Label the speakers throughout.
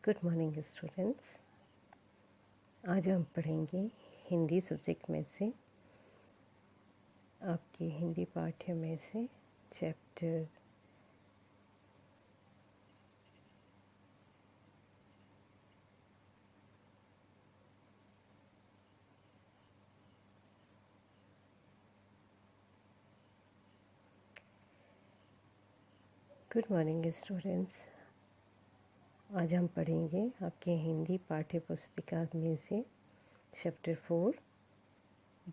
Speaker 1: Good morning students. आज हम पढ़ेंगे हिंदी सब्जेक्ट में से आपके हिंदी पाठ्य में से चैप्टर गुड मॉर्निंग स्टूडेंट्स। आज हम पढ़ेंगे आपके हिंदी पाठ्य पुस्तिका में से चैप्टर 4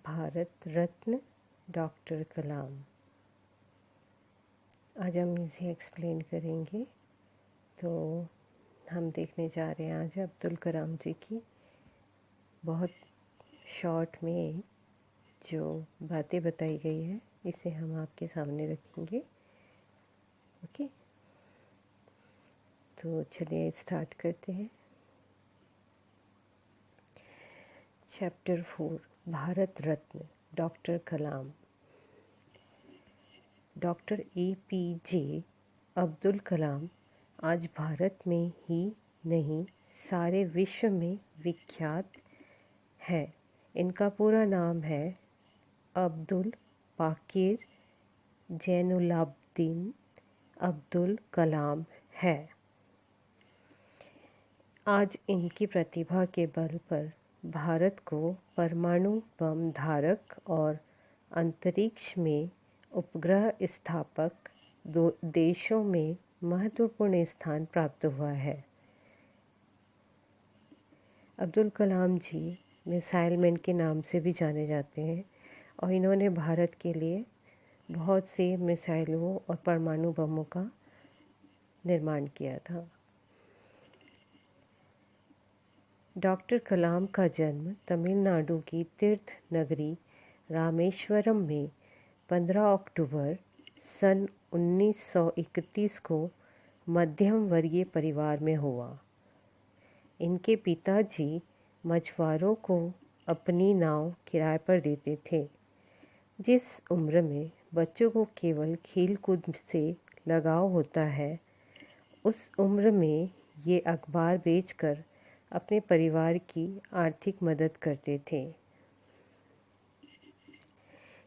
Speaker 1: भारत रत्न डॉक्टर कलाम। आज हम इसे एक्सप्लेन करेंगे। तो हम देखने जा रहे हैं आज अब्दुल कलाम जी की बहुत शॉर्ट में जो बातें बताई गई है, इसे हम आपके सामने रखेंगे। ओके, तो चलिए स्टार्ट करते हैं। चैप्टर 4 भारत रत्न डॉक्टर कलाम। डॉक्टर APJ अब्दुल कलाम आज भारत में ही नहीं सारे विश्व में विख्यात है। इनका पूरा नाम है अब्दुल पाकिर जैनुलाब्दीन अब्दुल कलाम है। आज इनकी प्रतिभा के बल पर भारत को परमाणु बम धारक और अंतरिक्ष में उपग्रह स्थापक दो देशों में महत्वपूर्ण स्थान प्राप्त हुआ है। अब्दुल कलाम जी मिसाइल मैन के नाम से भी जाने जाते हैं और इन्होंने भारत के लिए बहुत से मिसाइलों और परमाणु बमों का निर्माण किया था। डॉक्टर कलाम का जन्म तमिलनाडु की तीर्थ नगरी रामेश्वरम में 15 अक्टूबर सन 1931 को मध्यम वर्गीय परिवार में हुआ। इनके पिताजी मछुआरों को अपनी नाव किराए पर देते थे। जिस उम्र में बच्चों को केवल खेल कूद से लगाव होता है, उस उम्र में ये अखबार बेचकर अपने परिवार की आर्थिक मदद करते थे।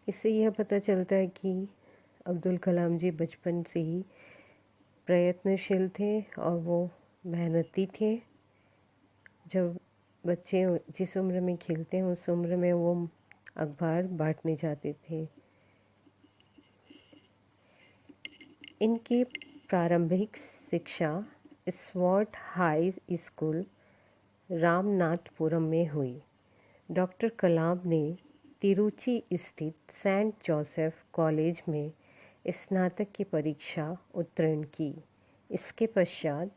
Speaker 1: इससे यह पता चलता है कि अब्दुल कलाम जी बचपन से ही प्रयत्नशील थे और वो मेहनती थे। जब बच्चे जिस उम्र में खेलते हैं उस उम्र में वो अखबार बांटने जाते थे। इनकी प्रारंभिक शिक्षा स्वॉर्ड हाई स्कूल रामनाथपुरम में हुई। डॉक्टर कलाम ने तिरुचि स्थित सेंट जोसेफ कॉलेज में स्नातक की परीक्षा उत्तीर्ण की। इसके पश्चात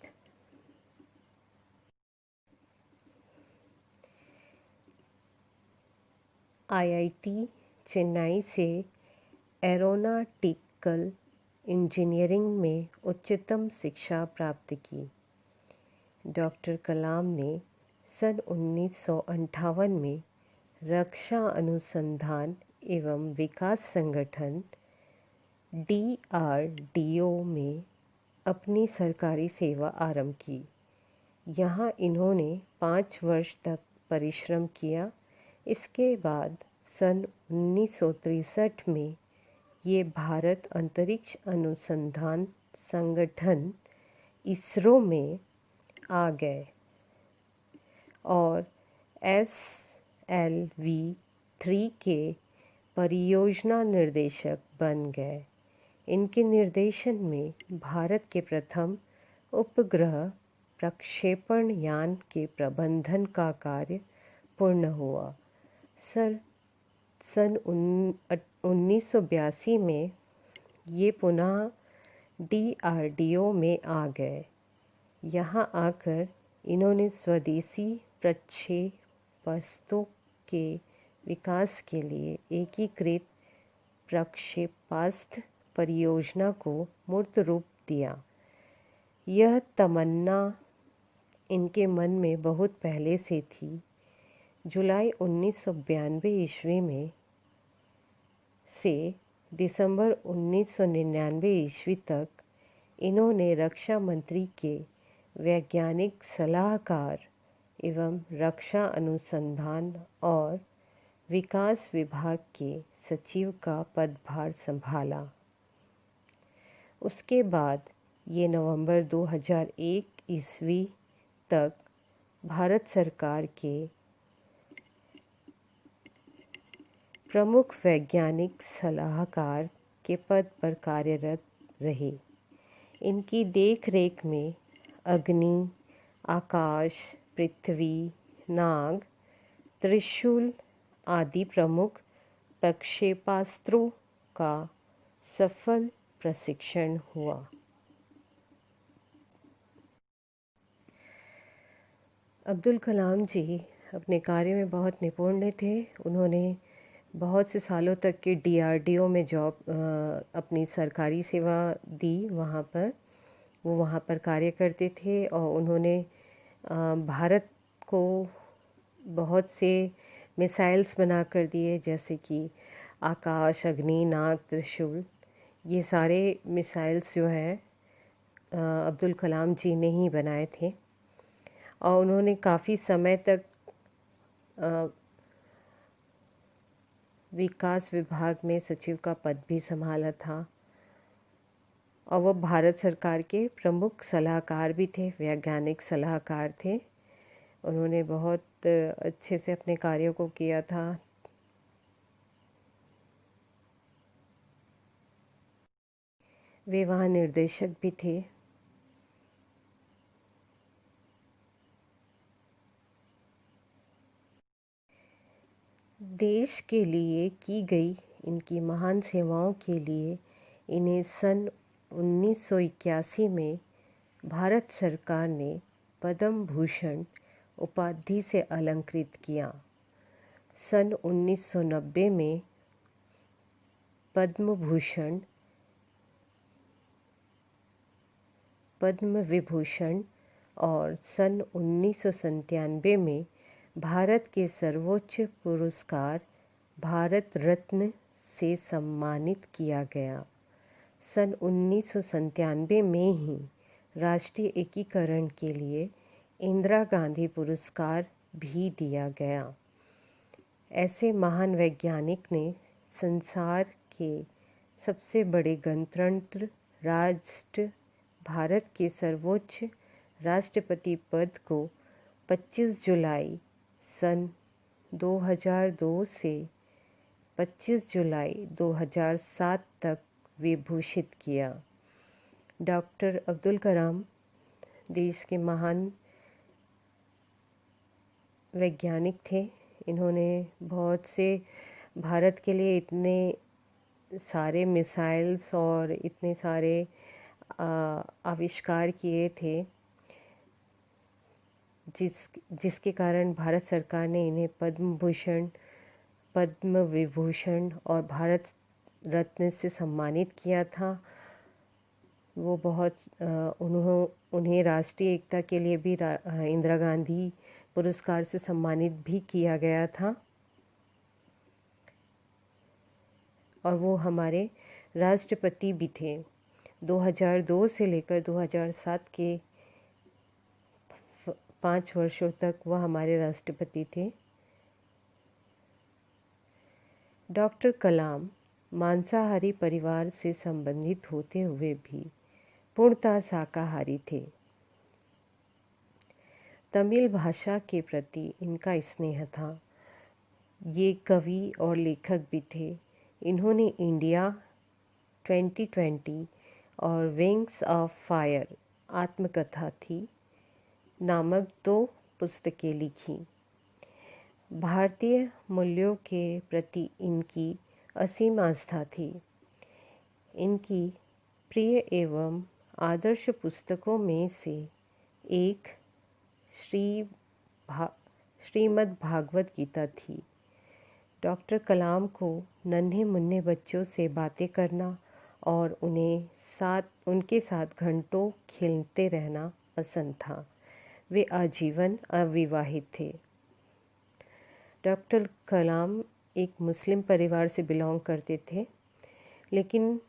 Speaker 1: IIT चेन्नई से एरोनॉटिकल इंजीनियरिंग में उच्चतम शिक्षा प्राप्त की। डॉक्टर कलाम ने सन 1958 में रक्षा अनुसंधान एवं विकास संगठन DRDO में अपनी सरकारी सेवा आरंभ की। यहाँ इन्होंने 5 वर्ष तक परिश्रम किया। इसके बाद सन 1963 में ये भारत अंतरिक्ष अनुसंधान संगठन इसरो में आ गए और SLV-3 के परियोजना निर्देशक बन गए। इनके निर्देशन में भारत के प्रथम उपग्रह प्रक्षेपण यान के प्रबंधन का कार्य पूर्ण हुआ। सन 1982 में ये पुनः DRDO में आ गए। यहाँ आकर इन्होंने स्वदेशी प्रक्षेपवस्तु के विकास के लिए एकीकृत प्रक्षेपास्त्र परियोजना को मूर्त रूप दिया। यह तमन्ना इनके मन में बहुत पहले से थी। जुलाई 1992 ईस्वी में से दिसंबर 1999 ईस्वी तक इन्होंने रक्षा मंत्री के वैज्ञानिक सलाहकार एवं रक्षा अनुसंधान और विकास विभाग के सचिव का पदभार संभाला। उसके बाद ये नवंबर 2001 ईस्वी तक भारत सरकार के प्रमुख वैज्ञानिक सलाहकार के पद पर कार्यरत रहे। इनकी देखरेख में अग्नि, आकाश, पृथ्वी, नाग, त्रिशूल आदि प्रमुख प्रक्षेपास्त्रों का सफल प्रशिक्षण हुआ। अब्दुल कलाम जी अपने कार्य में बहुत निपुण थे। उन्होंने बहुत से सालों तक के DRDO में अपनी सरकारी सेवा दी। वो वहाँ पर कार्य करते थे और उन्होंने भारत को बहुत से मिसाइल्स बना कर दिए, जैसे कि आकाश, अग्नि, नाग, त्रिशूल। ये सारे मिसाइल्स जो है अब्दुल कलाम जी ने ही बनाए थे और उन्होंने काफ़ी समय तक विकास विभाग में सचिव का पद भी संभाला था और वो भारत सरकार के प्रमुख सलाहकार भी थे, वैज्ञानिक सलाहकार थे। उन्होंने बहुत अच्छे से अपने कार्यों को किया था। वे वहाँ निर्देशक भी थे। देश के लिए की गई इनकी महान सेवाओं के लिए इन्हें सन 1981 में भारत सरकार ने पद्म भूषण उपाधि से अलंकृत किया। सन 1990 में पद्म भूषण, पद्म विभूषण और सन 1997 में भारत के सर्वोच्च पुरस्कार भारत रत्न से सम्मानित किया गया। सन 1997 में ही राष्ट्रीय एकीकरण के लिए इंदिरा गांधी पुरस्कार भी दिया गया। ऐसे महान वैज्ञानिक ने संसार के सबसे बड़े गणतंत्र राष्ट्र भारत के सर्वोच्च राष्ट्रपति पद को 25 जुलाई सन 2002 से 25 जुलाई 2007 तक विभूषित किया। डॉक्टर अब्दुल कलाम देश के महान वैज्ञानिक थे। इन्होंने बहुत से भारत के लिए इतने सारे मिसाइल्स और इतने सारे आविष्कार किए थे जिसके कारण भारत सरकार ने इन्हें पद्म भूषण, पद्म विभूषण और भारत रत्न से सम्मानित किया था। वो उन्हें राष्ट्रीय एकता के लिए भी इंदिरा गांधी पुरस्कार से सम्मानित भी किया गया था और वो हमारे राष्ट्रपति भी थे। 2002 से लेकर 2007 के 5 वर्षों तक वह हमारे राष्ट्रपति थे। डॉक्टर कलाम मांसाहारी परिवार से संबंधित होते हुए भी पूर्णतः शाकाहारी थे। तमिल भाषा के प्रति इनका स्नेह था। ये कवि और लेखक भी थे। इन्होंने इंडिया 2020 और विंग्स ऑफ फायर आत्मकथा थी नामक 2 पुस्तकें लिखी। भारतीय मूल्यों के प्रति इनकी असीम आस्था थी। इनकी प्रिय एवं आदर्श पुस्तकों में से एक श्रीमद् भागवत गीता थी। डॉक्टर कलाम को नन्हे मुन्ने बच्चों से बातें करना और उनके साथ घंटों खेलते रहना पसंद था। वे आजीवन अविवाहित थे। डॉक्टर कलाम एक मुस्लिम परिवार से बिलोंग करते थे, लेकिन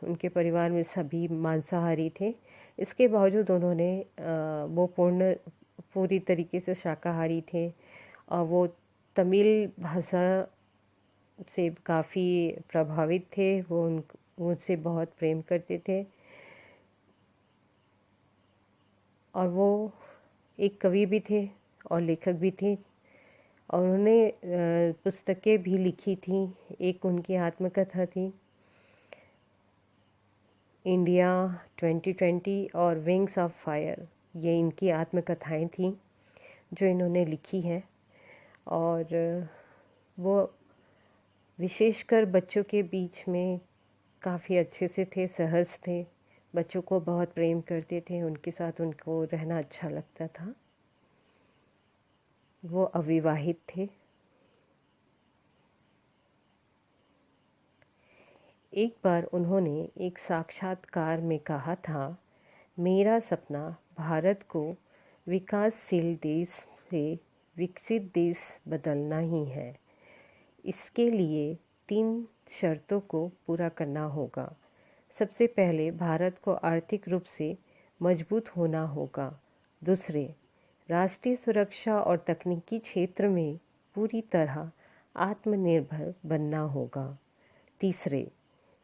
Speaker 1: उनके परिवार में सभी मांसाहारी थे। इसके बावजूद उन्होंने वो पूरी तरीके से शाकाहारी थे और वो तमिल भाषा से काफ़ी प्रभावित थे। वो उनसे बहुत प्रेम करते थे और वो एक कवि भी थे और लेखक भी थे और उन्होंने पुस्तकें भी लिखी थी। एक उनकी आत्मकथा थी इंडिया 2020 और विंग्स ऑफ फायर। ये इनकी आत्मकथाएं थीं जो इन्होंने लिखी हैं और वो विशेषकर बच्चों के बीच में काफ़ी अच्छे से थे, सहज थे, बच्चों को बहुत प्रेम करते थे, उनके साथ उनको रहना अच्छा लगता था। वो अविवाहित थे। एक बार उन्होंने एक साक्षात्कार में कहा था, मेरा सपना भारत को विकासशील देश से विकसित देश बदलना ही है। इसके लिए 3 शर्तों को पूरा करना होगा। सबसे पहले भारत को आर्थिक रूप से मजबूत होना होगा। दूसरे, राष्ट्रीय सुरक्षा और तकनीकी क्षेत्र में पूरी तरह आत्मनिर्भर बनना होगा। तीसरे,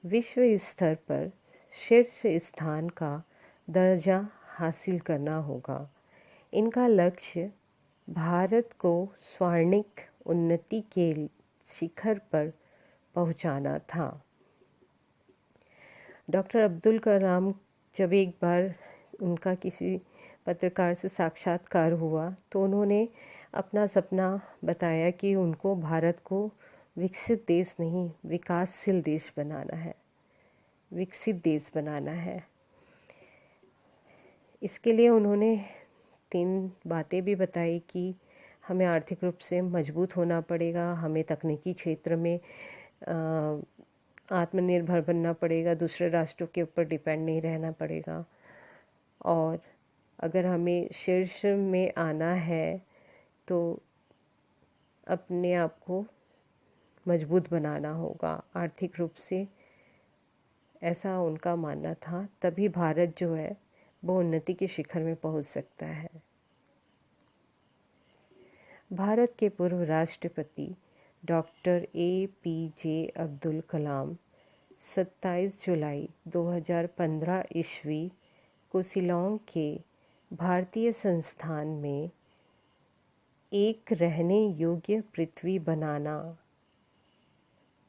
Speaker 1: विश्व स्तर पर शीर्ष स्थान का दर्जा हासिल करना होगा। इनका लक्ष्य भारत को स्वर्णिम उन्नति के शिखर पर पहुंचाना था। डॉक्टर अब्दुल कलाम, जब एक बार उनका किसी पत्रकार से साक्षात्कार हुआ तो उन्होंने अपना सपना बताया कि उनको भारत को विकसित देश नहीं, विकासशील देश बनाना है, विकसित देश बनाना है। इसके लिए उन्होंने 3 बातें भी बताई कि हमें आर्थिक रूप से मजबूत होना पड़ेगा, हमें तकनीकी क्षेत्र में आत्मनिर्भर बनना पड़ेगा, दूसरे राष्ट्रों के ऊपर डिपेंड नहीं रहना पड़ेगा, और अगर हमें शीर्ष में आना है तो अपने आप को मजबूत बनाना होगा आर्थिक रूप से। ऐसा उनका मानना था, तभी भारत जो है वो उन्नति के शिखर में पहुंच सकता है। भारत के पूर्व राष्ट्रपति डॉक्टर APJ अब्दुल कलाम 27 जुलाई 2015 ईस्वी को शिलांग के भारतीय संस्थान में एक रहने योग्य पृथ्वी बनाना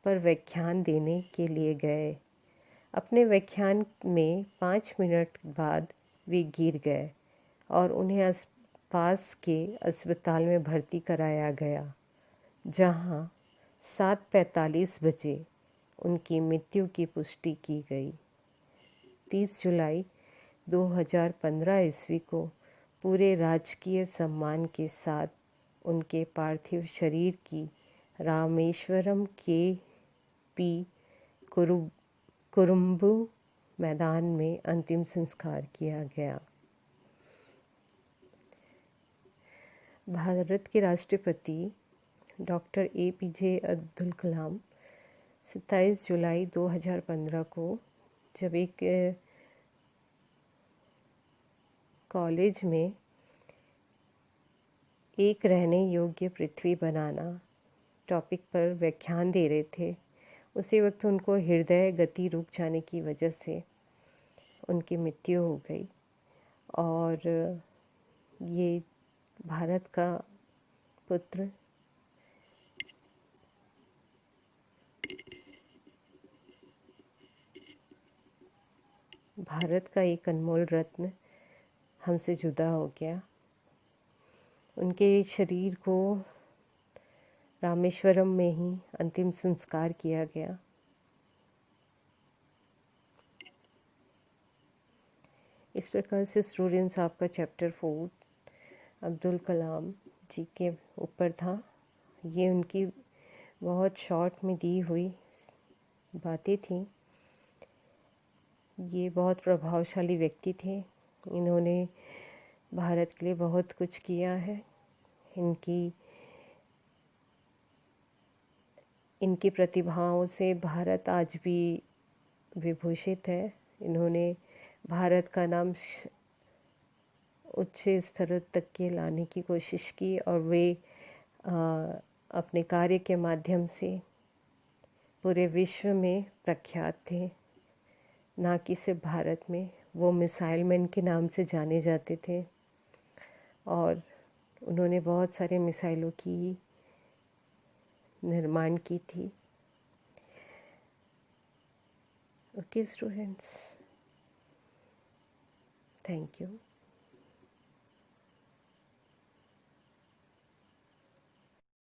Speaker 1: पर व्याख्यान देने के लिए गए। अपने व्याख्यान में 5 मिनट बाद वे गिर गए और उन्हें पास के अस्पताल में भर्ती कराया गया, जहां 7:45 बजे उनकी मृत्यु की पुष्टि की गई। 30 जुलाई 2015 ईस्वी को पूरे राजकीय सम्मान के साथ उनके पार्थिव शरीर की रामेश्वरम के पी कुरुम्बु मैदान में अंतिम संस्कार किया गया। भारत के राष्ट्रपति डॉक्टर APJ अब्दुल कलाम 27 जुलाई 2015 को जब एक कॉलेज में एक रहने योग्य पृथ्वी बनाना टॉपिक पर व्याख्यान दे रहे थे, उसी वक्त उनको हृदय गति रुक जाने की वजह से उनकी मृत्यु हो गई। और ये भारत का पुत्र भारत का एक अनमोल रत्न हमसे जुदा हो गया। उनके शरीर को रामेश्वरम में ही अंतिम संस्कार किया गया। इस प्रकार से स्टूडेंट्स आपका चैप्टर 4 अब्दुल कलाम जी के ऊपर था। ये उनकी बहुत शॉर्ट में दी हुई बातें थी। ये बहुत प्रभावशाली व्यक्ति थे। इन्होंने भारत के लिए बहुत कुछ किया है। इनकी प्रतिभाओं से भारत आज भी विभूषित है। इन्होंने भारत का नाम उच्च स्तर तक के लाने की कोशिश की और वे अपने कार्य के माध्यम से पूरे विश्व में प्रख्यात थे। ना कि सिर्फ भारत में, वो मिसाइल मैन के नाम से जाने जाते थे और उन्होंने बहुत सारे मिसाइलों की निर्माण की थी। Okay students, thank you.